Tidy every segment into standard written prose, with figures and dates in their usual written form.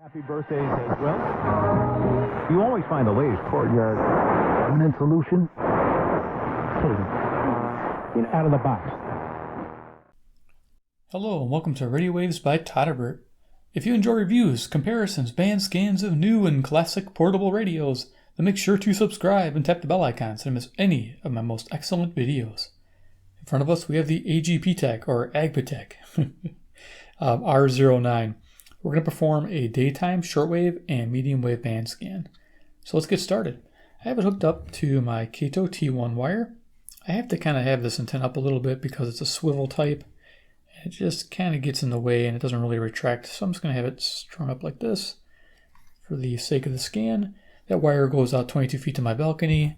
Happy birthdays as well. You always find the latest courtyard permanent solution. Out of the box. Hello and welcome to Radio Waves by Todderbert. If you enjoy reviews, comparisons, band scans of new and classic portable radios, then make sure to subscribe and tap the bell icon so you don't miss any of my most excellent videos. In front of us we have the AGPTEK or AGPTEK R09. We're going to perform a daytime shortwave and medium wave band scan. So let's get started. I have it hooked up to my Kaito T1 wire. I have to kind of have this antenna up a little bit because it's a swivel type. It just kind of gets in the way and it doesn't really retract. So I'm just going to have it strung up like this for the sake of the scan. That wire goes out 22 feet to my balcony.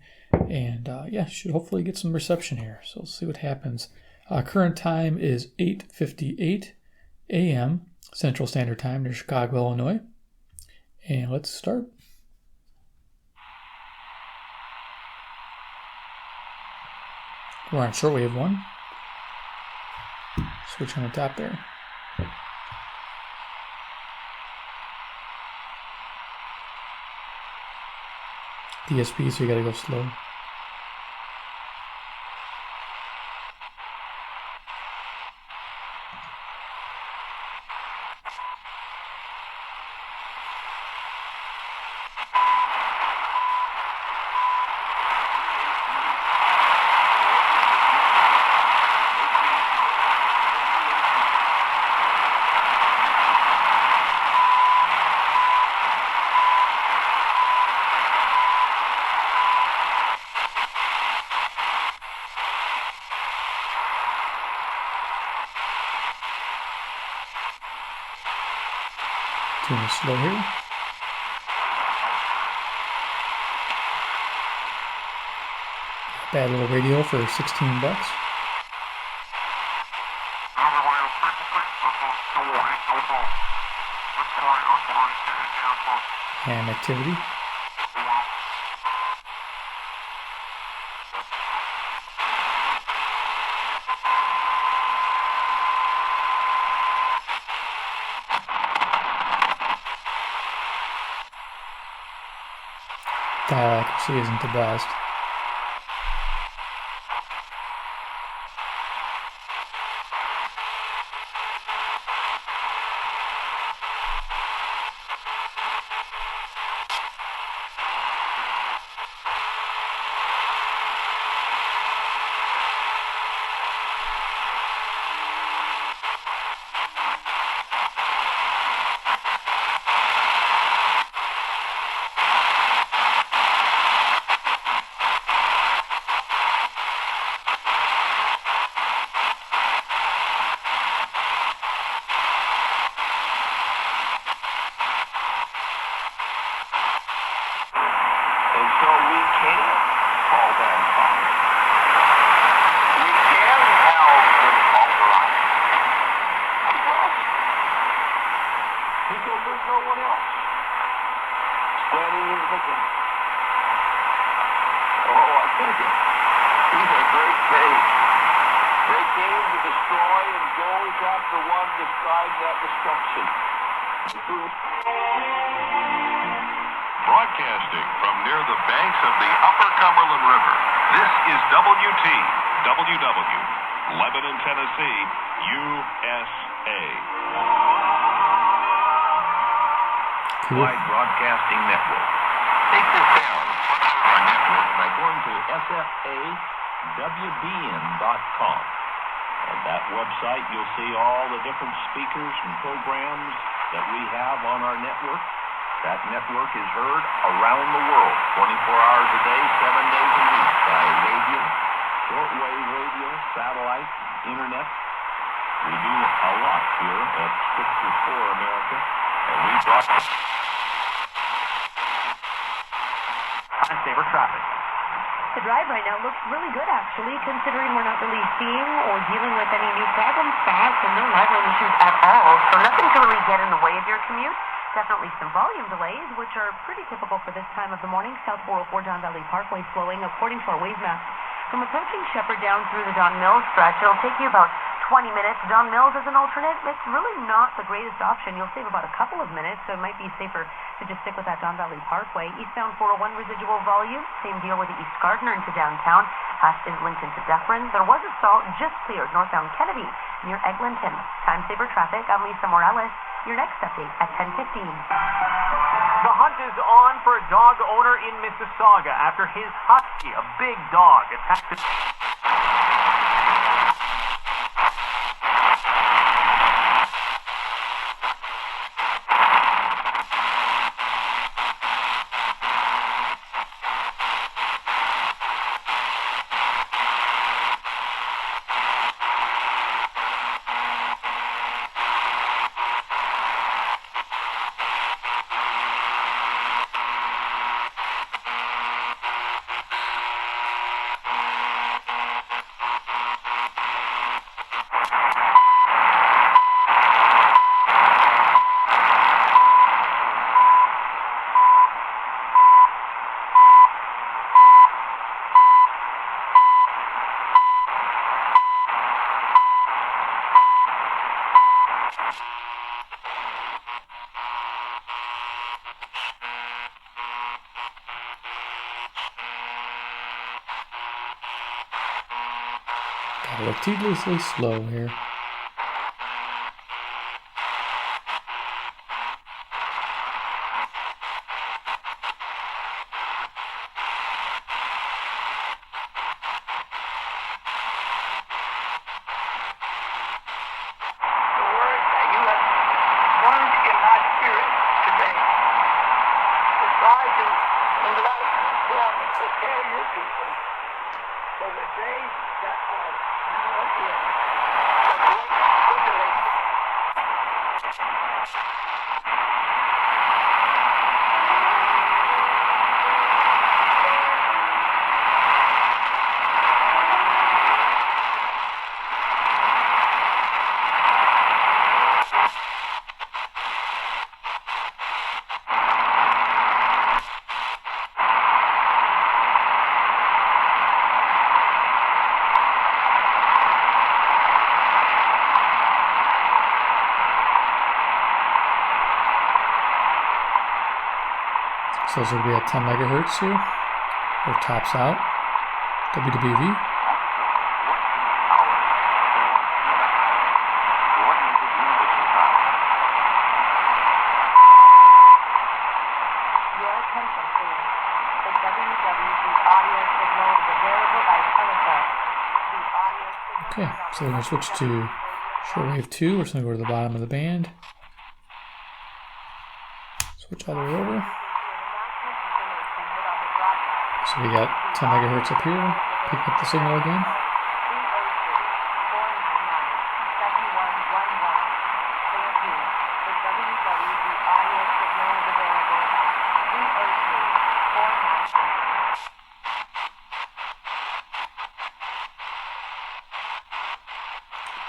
And yeah, should hopefully get some reception here. So let's see what happens. Current time is 8:58 a.m. Central Standard Time near Chicago, Illinois. And let's start. We're on shortwave 1. Switch on the top there. DSP, so you gotta go slow. Tune it slow here. Bad little radio for 16 bucks. Ham activity. Dial accuracy isn't the best. These are great games. Great games to destroy and goals after one describes that destruction. Broadcasting from near the banks of the Upper Cumberland River, this is WTWW, Lebanon, Tennessee, USA. Wide Broadcasting Network. Take this down our network by going to sfawbn.com. On that website, you'll see all the different speakers and programs that we have on our network. That network is heard around the world, 24 hours a day, 7 days a week, by radio, shortwave radio, satellite, internet. We do a lot here at Scripture for America, and we broadcast. Unsafer traffic. The drive right now looks really good, actually, considering we're not really seeing or dealing with any new problems, fast, and no live line issues at all. So nothing to really get in the way of your commute. Definitely some volume delays, which are pretty typical for this time of the morning. South 404 Don Valley Parkway slowing, according to our wave map. From approaching Shepherd down through the Don Mills stretch, it'll take you about 20 minutes. Don Mills as an alternate, it's really not the greatest option. You'll save about a couple of minutes, so it might be safer to just stick with that Don Valley Parkway. Eastbound 401 residual volume, same deal with the East Gardner into downtown. Past Islington to Dufferin. There was a stall just cleared northbound Kennedy near Eglinton. Time saver traffic. I'm Lisa Morales. Your next update at 10:15. The hunt is on for a dog owner in Mississauga after his husky, a big dog, attacked his... Gotta look tediously slow here. So this will be at 10 megahertz here, or tops out, WWV. Your attention, please. The WWV audio signal is available by telephone. The audio signal... Okay, so we're going to switch to shortwave 2. We're just going to go to the bottom of the band. Switch all the way over. So we got 10 megahertz up here. Pick up the signal again.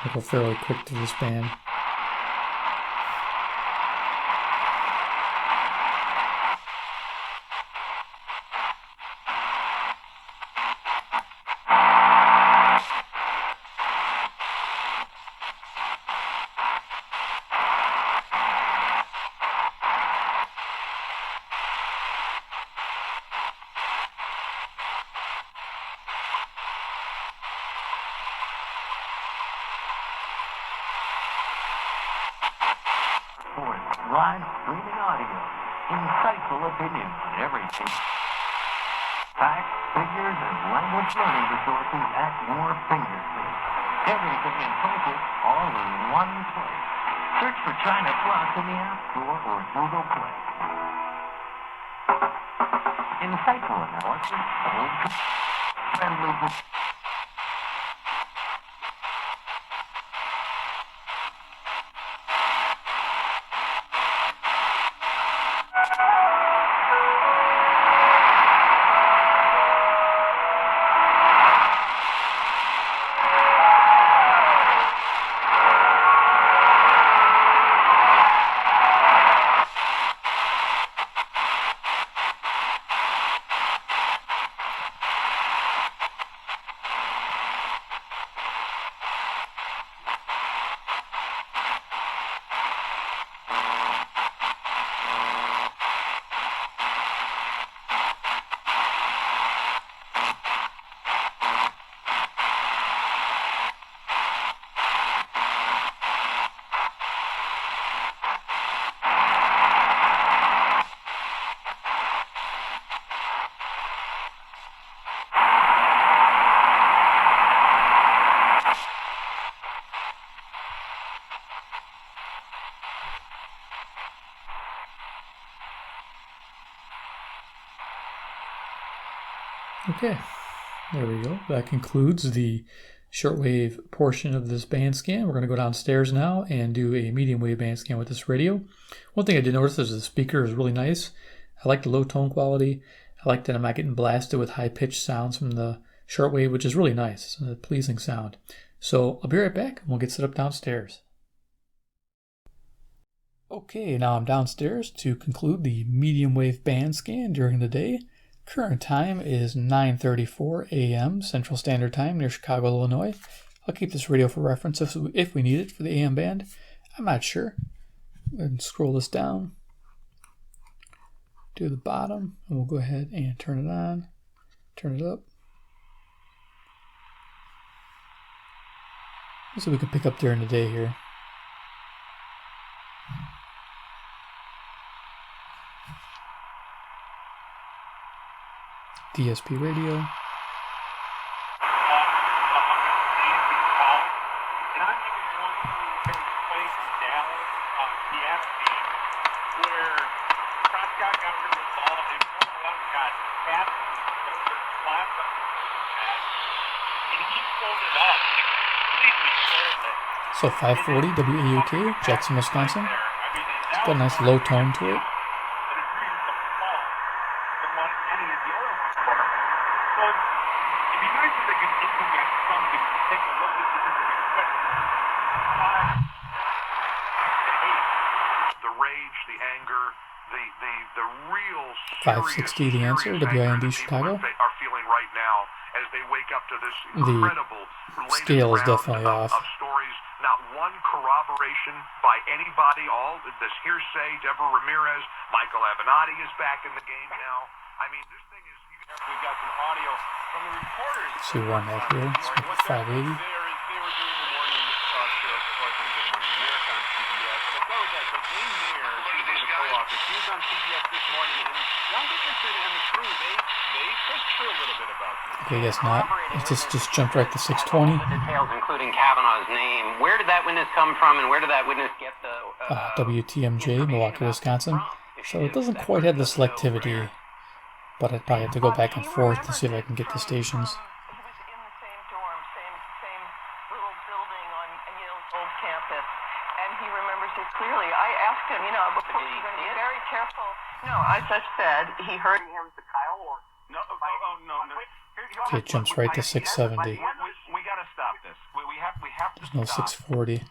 We'll go fairly quick through this band. Live streaming audio, insightful opinion on everything. Facts, figures, and language learning resources at your fingertips. Everything in focus, all in one place. Search for China Plus in the App Store or Google Play. Insightful analysis, friendly. Okay, there we go. That concludes the shortwave portion of this band scan. We're going to go downstairs now and do a medium wave band scan with this radio. One thing I did notice is the speaker is really nice. I like the low tone quality. I like that I'm not getting blasted with high pitched sounds from the shortwave, which is really nice. It's a pleasing sound. So I'll be right back and we'll get set up downstairs. Okay, now I'm downstairs to conclude the medium wave band scan during the day. Current time is 9:34 a.m. Central Standard Time near Chicago, Illinois. I'll keep this radio for reference if we need it for the AM band. I'm not sure. Go ahead and scroll this down to the bottom, and we'll go ahead and turn it on, turn it up. So we can pick up during the day here. DSP radio. So 540 WAUK, Jackson, Wisconsin. It's got a nice low tone to it. The rage, the anger, the real 560 The Answer, WIND Chicago. Are feeling right now as they wake up to this incredible scale is definitely off. Of stories, not one corroboration by anybody. All this hearsay. Deborah Ramirez, Michael Avenatti is back in the game now. I mean, this thing is. We've got some audio from the reporters. So we run that here. It's 580. They were doing the morning show, of course, on Good Morning America on CBS. But that was that. So Jane Mayer, she's one of the co-authors. She was on CBS this morning, and John Dickerson and the crew, they pushed through a little bit about this. Okay, I guess not. It just jumped right to 620. Details, including Kavanaugh's name. Where did that witness come from, and where did that witness get the WTMJ, Milwaukee, Wisconsin. So it doesn't quite have the selectivity, but I'd probably have to go back and forth to see if I can get the stations. He was in the same dorm, same little building on Yale's old campus, and he remembers it clearly. I asked him, before you're going to be very careful. No, I just said he heard him to Kyle or No. Okay, it jumps right to 670. We got to stop this. We have to There's no 640. The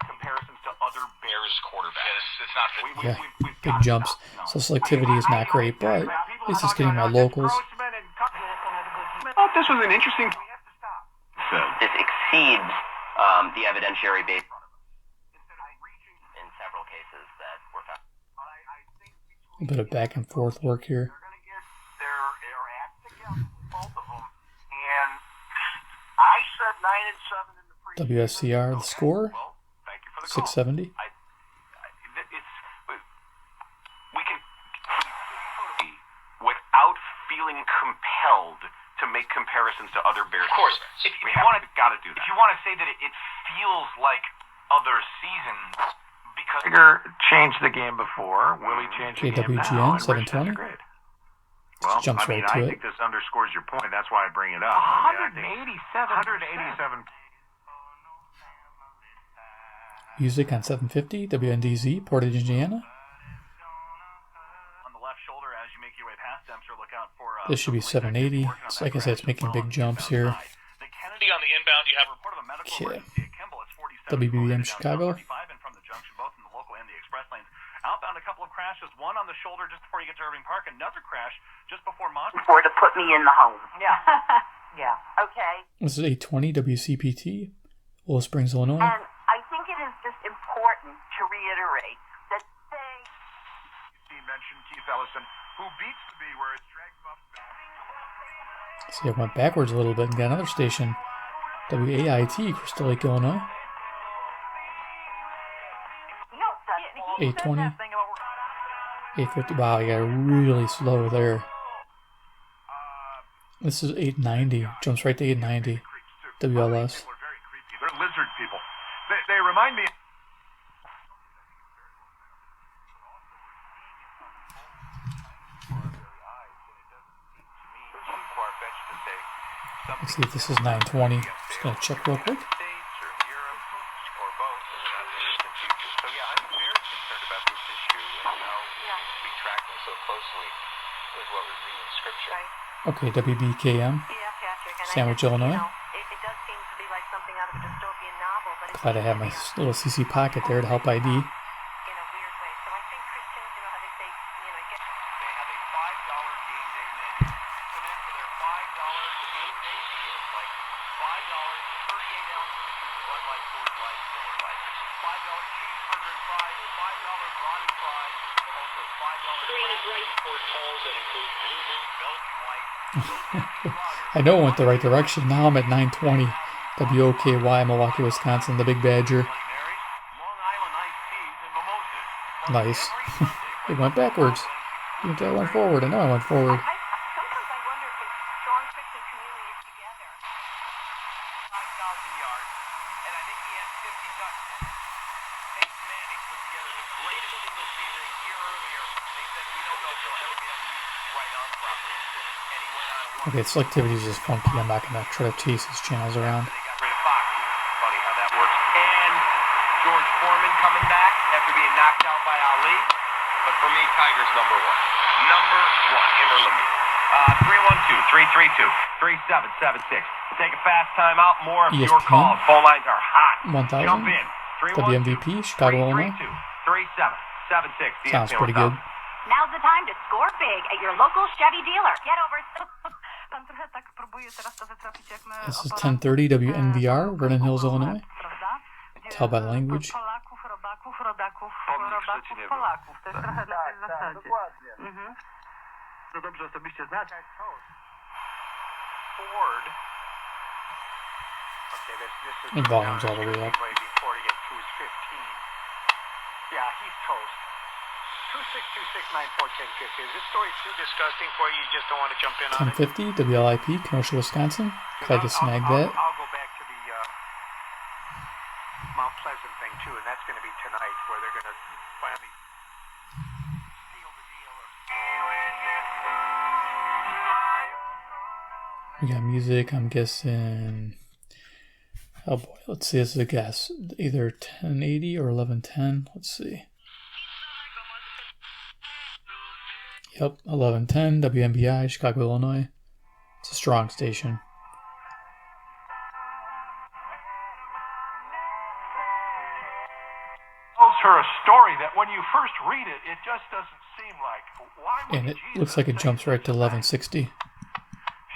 comparisons to other Bears quarterbacks. It's not fit. Yeah, big jumps. So selectivity is not great, but at least it's getting my locals. I thought this was an interesting. We have to stop. This exceeds the evidentiary base in several cases that were found. A bit of back and forth work here. WSCR, the score, 670. We can, without feeling compelled to make comparisons to other Bears. Of course, if you want to, got to do that. If you want to say that it feels like other seasons, because Tiger changed the game before. Willie changed the game now. KWGN 720. Well, Jumps right to I it. think this underscores your point. That's why I bring it up. 187. Music on 750, WNDZ, Portage, Indiana. on the left shoulder as you make your way past Dempster, look out for. This should be 780. So like I said, it's making big jumps here. The Kennedy on the inbound, you have a report of a medical Okay. emergency at Kimball. It's 47. WBBM Chicago. 35 and from the junction, both in the local and the express lanes. Outbound, a couple of crashes. One on the shoulder just before you get to Irving Park. Another crash just before Monmouth. to put me in the home. Yeah. Yeah. Okay. This is 820 WCPT, Willow Springs, Illinois. And I think it is just important to reiterate that they. He mentioned Keith Ellison, who beats the B where it's dragged him up. See, I went backwards a little bit and got another station. WAIT, Crystal Lake, Illinois. 820. 850. Wow, I got really slow there. This is 890. Jumps right to 890. WLS. They're lizard people. They remind me. Let's see if this is 920. Just gonna check real quick. States or Europe or both in the not-too-distant future. So yeah, I'm very concerned about this issue and how we track them so closely with what we read in Scripture. Okay, WBKM, Sandwich, Illinois. It does seem to be like something out of a dystopian novel, but Glad I have my little CC pocket there to help ID. in a weird way. So I think Christians, how they say, get. They have a $5 game day menu. Come in for their $5 game day deals, like $5 38-ounce pitchers of Bud Light, Coors Light, and Miller Lite. $5 cheeseburger and fries, $5 brownie fries, also $5 Ford tolls that include Blue Moon, Belgian White. I know it went the right direction. Now I'm at 920. WOKY, Milwaukee, Wisconsin, the Big Badger. Nice. It went backwards. You think I went forward? I know I went forward. Sometimes I wonder if it's strong fiction communities together. 5,000 yards, and I think he had 50 touchdowns. Peyton Manning put together the greatest single season a year earlier. They said, we don't know if he'll ever be able to use his right arm properly. And he went on and won. Okay, selectivity is just funky. I'm not gonna try to chase these channels around. They got rid of Fox. Funny how that works. And George Foreman coming back after being knocked out by Ali. But for me, Tiger's number one. Number one, him or Lemieux. 312-332-3776. We'll take a fast time out. More of your ESPN. calls. Phone lines are hot. 1000. Jump in. WMVP, Chicago, Illinois. 3776. Sounds pretty good. Now's the time to score big at your local Chevy dealer. Get over. This is 1030 WNVR, Vernon Hills, Illinois. Tell by the language. Ford. And volume's all the way up. Ford against who's 15. Yeah, he's toast. 2626941050. Is this story too disgusting for you? You just don't want to jump in on it? 1050 WLIP, Kenosha, Wisconsin. Glad to snag that. I'll go back to the Mount Pleasant thing too, and that's going to be tonight, where they're going to finally seal the deal. We got music, I'm guessing. Oh boy, let's see, this is a guess. Either 1080 or 1110. Let's see. Yep, 1110, WMBI, Chicago, Illinois. It's a strong station. Tells her a story that when you first read it, it just doesn't seem like. Why would And it Jesus looks like it say jumps right to such a 1160. thing?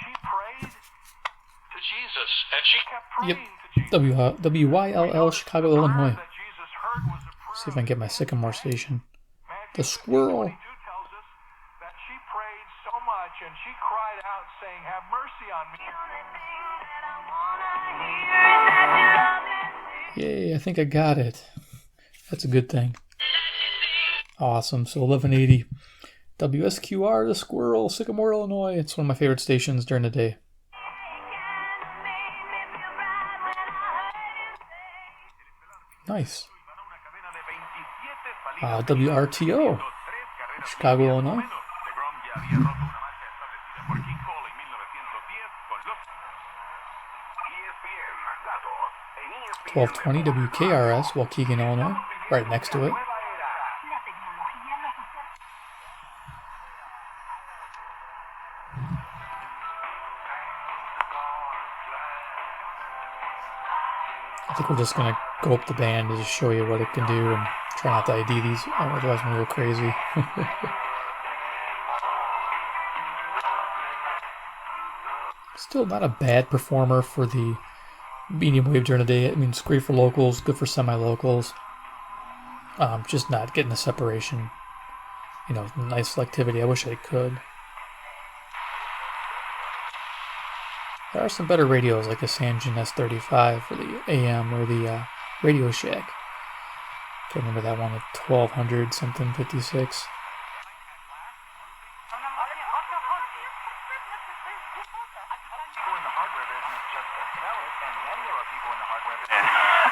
She prayed to Jesus, and she kept Yep, praying to Jesus. WYLL, Chicago, Illinois. That Jesus heard was a prayer. See if I can get my Sycamore station. Matthew The squirrel. 15:22 tells us that she prayed so much, and she cried out, saying, "Have mercy on me." Yay, I think I got it. That's a good thing. Awesome. So 1180 WSQR, the squirrel, Sycamore, Illinois. It's one of my favorite stations during the day. Nice. WRTO, Chicago, Illinois. 1220 WKRS, Waukegan, Illinois. Right next to it. I think we're just going to go up the band to just show you what it can do and try not to ID these, otherwise I'm going to go crazy. Still not a bad performer for the medium wave during the day. I mean, it's great for locals, good for semi-locals. Just not getting the separation. You know, nice selectivity. I wish I could. There are some better radios like the Sanjin S35 for the AM or the Radio Shack. Can't remember that one at 1200 something 56.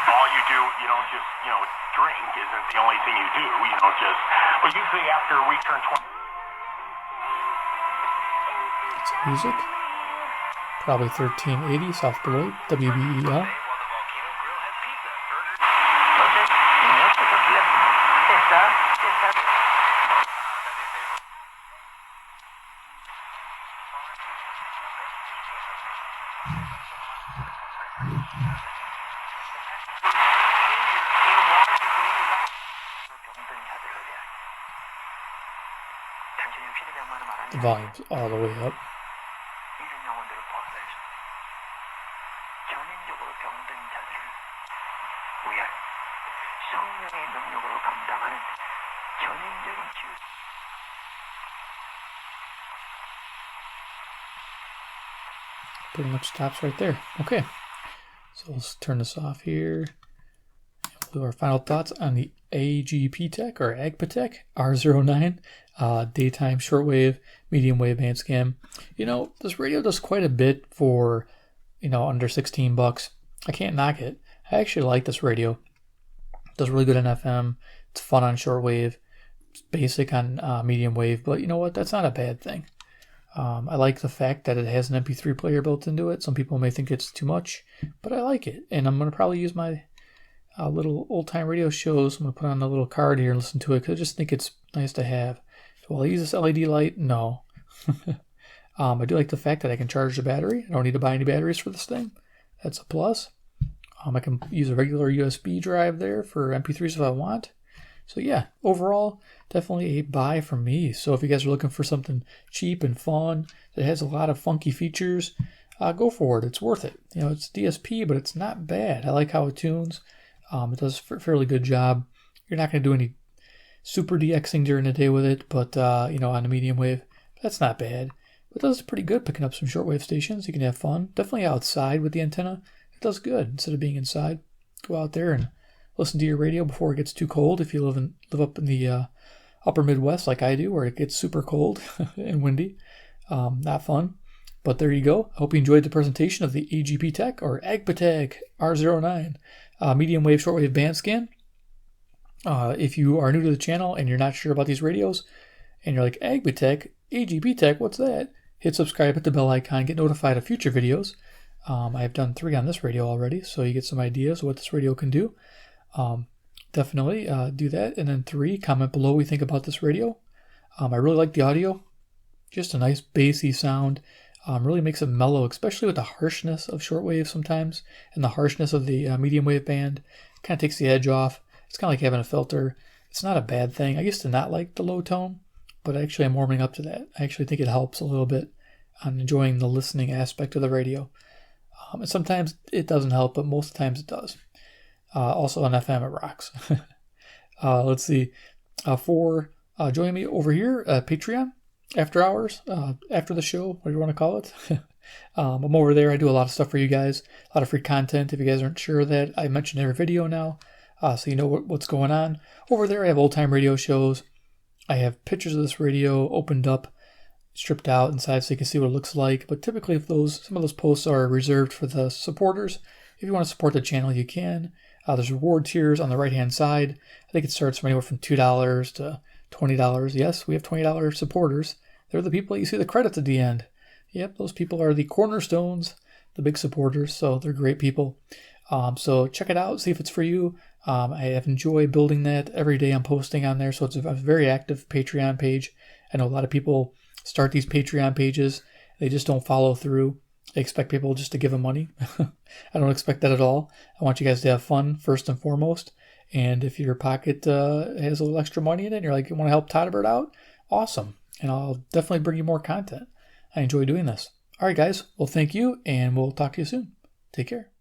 All you do, you don't just, drink isn't the only thing you do. Well, usually after we turn 20. It's music. Probably 1380 South Beloit, WBEL. The volume's all the way up. Pretty much stops right there. Okay, so let's turn this off here. We'll do our final thoughts on the AGPTEK or AGPTEK R09 daytime shortwave medium wave band scan. You know, this radio does quite a bit for, you know, under 16 bucks. I can't knock it. I actually like this radio. It does really good on FM. It's fun on shortwave. It's basic on medium wave, but you know what? That's not a bad thing. I like the fact that it has an MP3 player built into it. Some people may think it's too much, but I like it. And I'm going to probably use my little old-time radio shows. I'm going to put on a little card here and listen to it because I just think it's nice to have. Will I use this LED light? No. I do like the fact that I can charge the battery. I don't need to buy any batteries for this thing. That's a plus. I can use a regular USB drive there for MP3s if I want. So yeah, overall, definitely a buy from me. So if you guys are looking for something cheap and fun that has a lot of funky features, go for it. It's worth it. You know, it's DSP, but it's not bad. I like how it tunes. It does a fairly good job. You're not going to do any super DXing during the day with it, but you know, on a medium wave, that's not bad. It does pretty good picking up some shortwave stations. You can have fun. Definitely outside with the antenna. It does good instead of being inside. Go out there and listen to your radio before it gets too cold. If you live up in the upper Midwest like I do, where it gets super cold and windy, not fun. But there you go. I hope you enjoyed the presentation of the AGPTEK or AGPTEK R09 medium wave shortwave band scan. If you are new to the channel and you're not sure about these radios, and you're like, AGPTEK, what's that? Hit subscribe, hit the bell icon, get notified of future videos. I have done 3 on this radio already, so you get some ideas of what this radio can do. Definitely do that. And then 3, comment below what you think about this radio. I really like the audio. Just a nice bassy sound. Really makes it mellow, especially with the harshness of shortwave sometimes, and the harshness of the medium wave band. Kind of takes the edge off. It's kind of like having a filter. It's not a bad thing. I used to not like the low tone, but actually I'm warming up to that. I actually think it helps a little bit on enjoying the listening aspect of the radio. And sometimes it doesn't help, but most times it does. Also on FM, it rocks. Let's see. For joining me over here at Patreon, after hours, after the show, whatever you want to call it. I'm over there. I do a lot of stuff for you guys. A lot of free content. If you guys aren't sure of that, I mention every video now, so you know what's going on. Over there, I have old-time radio shows. I have pictures of this radio opened up, stripped out inside so you can see what it looks like. But typically, some of those posts are reserved for the supporters. If you want to support the channel, you can. There's reward tiers on the right-hand side. I think it starts from anywhere from $2 to $20. Yes, we have $20 supporters. They're the people that you see the credits at the end. Yep, those people are the cornerstones, the big supporters, so they're great people. So check it out, see if it's for you. I have enjoyed building that. Every day I'm posting on there, so it's a very active Patreon page. I know a lot of people start these Patreon pages. They just don't follow through. They expect people just to give them money. I don't expect that at all. I want you guys to have fun first and foremost. And if your pocket has a little extra money in it and you're like, you want to help Todderbert out? Awesome. And I'll definitely bring you more content. I enjoy doing this. All right, guys. Well, thank you, and we'll talk to you soon. Take care.